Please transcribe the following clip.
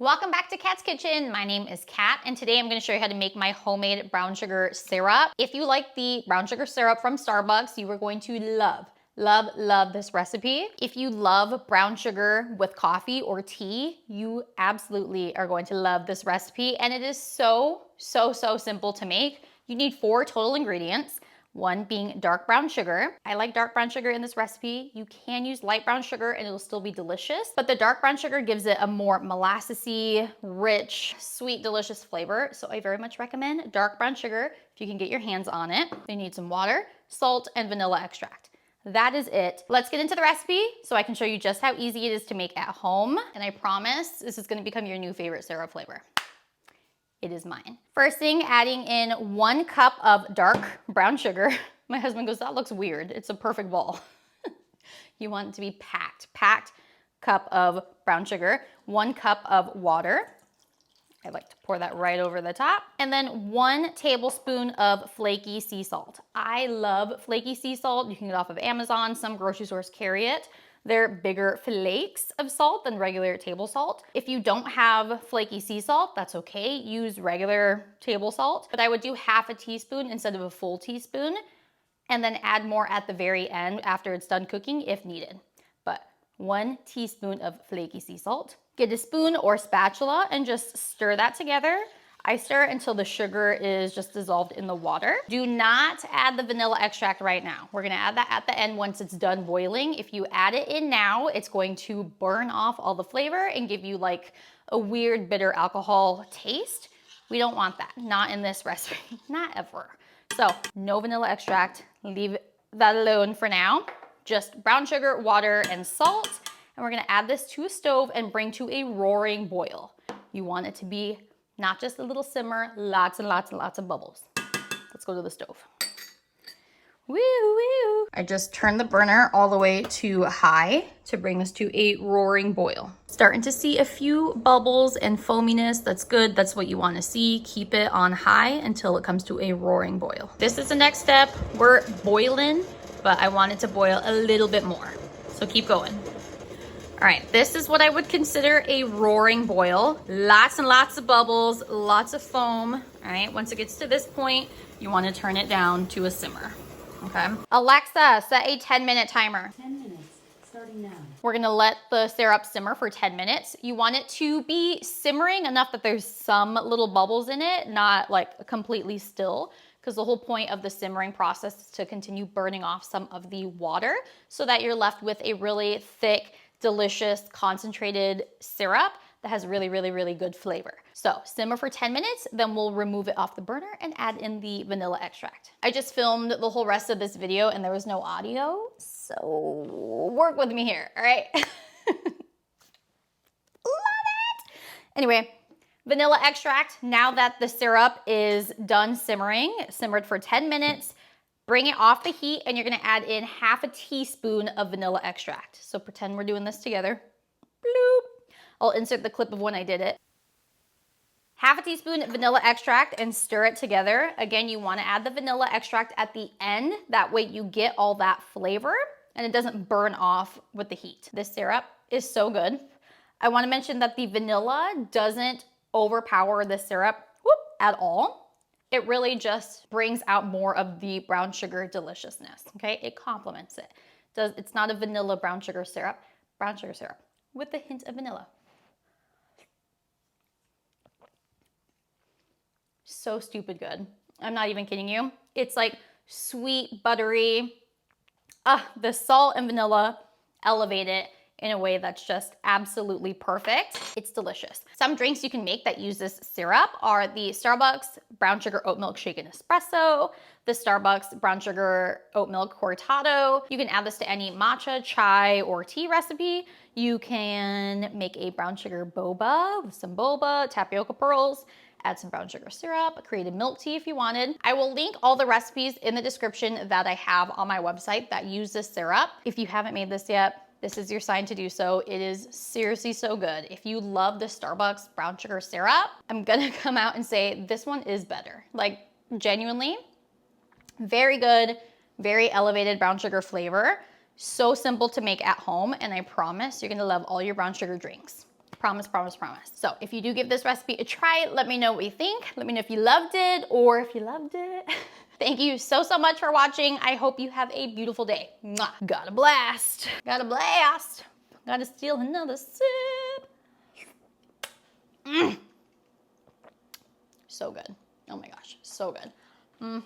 Welcome back to Kat's Kitchen. My name is Kat, and today I'm going to show you how to make my homemade brown sugar syrup. If you like the brown sugar syrup from Starbucks, you are going to love this recipe. If you love brown sugar with coffee or tea, you absolutely are going to love this recipe. And it is so simple to make. You need 4 total ingredients. One being dark brown sugar. I like dark brown sugar in this recipe. You can use light brown sugar and it'll still be delicious, but the dark brown sugar gives it a more molassesy, rich, sweet, delicious flavor. So I very much recommend dark brown sugar if you can get your hands on it. You need some water, salt, and vanilla extract. That is it. Let's get into the recipe so I can show you just how easy it is to make at home. And I promise this is gonna become your new favorite syrup flavor. It is mine. First thing, adding in 1 cup of dark brown sugar. My husband goes, that looks weird. It's a perfect ball. You want it to be packed cup of brown sugar, 1 cup of water. I like to pour that right over the top. And then 1 tablespoon of flaky sea salt. I love flaky sea salt. You can get it off of Amazon. Some grocery stores carry it. They're bigger flakes of salt than regular table salt. If you don't have flaky sea salt, that's okay. Use regular table salt, but I would do half a teaspoon instead of a full teaspoon, and then add more at the very end after it's done cooking if needed. But 1 teaspoon of flaky sea salt. Get a spoon or spatula and just stir that together. I stir until the sugar is just dissolved in the water. Do not add the vanilla extract right now. We're gonna add that at the end once it's done boiling. If you add it in now, it's going to burn off all the flavor and give you like a weird bitter alcohol taste. We don't want that, not in this recipe, not ever. So no vanilla extract, leave that alone for now. Just brown sugar, water, and salt. And we're gonna add this to a stove and bring to a roaring boil. You want it to be not just a little simmer, lots and lots of bubbles. Let's go to the stove. Woo, woo. I just turned the burner all the way to high to bring this to a roaring boil. Starting to see a few bubbles and foaminess. That's good, that's what you wanna see. Keep it on high until it comes to a roaring boil. This is the next step. We're boiling, but I want it to boil a little bit more. So keep going. All right, this is what I would consider a roaring boil. Lots and lots of bubbles, lots of foam. All right, once it gets to this point, you wanna turn it down to a simmer, okay? Alexa, set a 10-minute timer. 10 minutes, starting now. We're gonna let the syrup simmer for 10 minutes. You want it to be simmering enough that there's some little bubbles in it, not like completely still, because the whole point of the simmering process is to continue burning off some of the water so that you're left with a really thick, delicious concentrated syrup that has really good flavor. So simmer for 10 minutes, then we'll remove it off the burner and add in the vanilla extract. I just filmed the whole rest of this video and there was no audio, so work with me here, all right? Love it! Anyway, vanilla extract, now that the syrup is done simmering, simmered for 10 minutes, bring it off the heat and you're gonna add in half a teaspoon of vanilla extract. So pretend we're doing this together. Bloop. I'll insert the clip of when I did it. Half a teaspoon vanilla extract and stir it together. Again, you wanna add the vanilla extract at the end. That way you get all that flavor and it doesn't burn off with the heat. This syrup is so good. I wanna mention that the vanilla doesn't overpower the syrup at all. It really just brings out more of the brown sugar deliciousness, okay? It complements it. It's not a vanilla brown sugar syrup with a hint of vanilla. So stupid good. I'm not even kidding you. It's like sweet, buttery. The salt and vanilla elevate it in a way that's just absolutely perfect. It's delicious. Some drinks you can make that use this syrup are the Starbucks Brown Sugar Oatmilk Shaken Espresso, the Starbucks Brown Sugar Oatmilk Cortado. You can add this to any matcha, chai, or tea recipe. You can make a brown sugar boba with some boba, tapioca pearls, add some brown sugar syrup, create a milk tea if you wanted. I will link all the recipes in the description that I have on my website that use this syrup. If you haven't made this yet, this is your sign to do so. It is seriously so good. If you love the Starbucks brown sugar syrup, I'm gonna come out and say this one is better. Like genuinely, very good, very elevated brown sugar flavor. So simple to make at home, and I promise you're gonna love all your brown sugar drinks. Promise, promise, promise. So if you do give this recipe a try, let me know what you think. Let me know if you loved it or if you loved it. Thank you so, so much for watching. I hope you have a beautiful day. Mwah. Got a blast. Got a blast. Gotta steal another sip. So good. Oh my gosh, so good.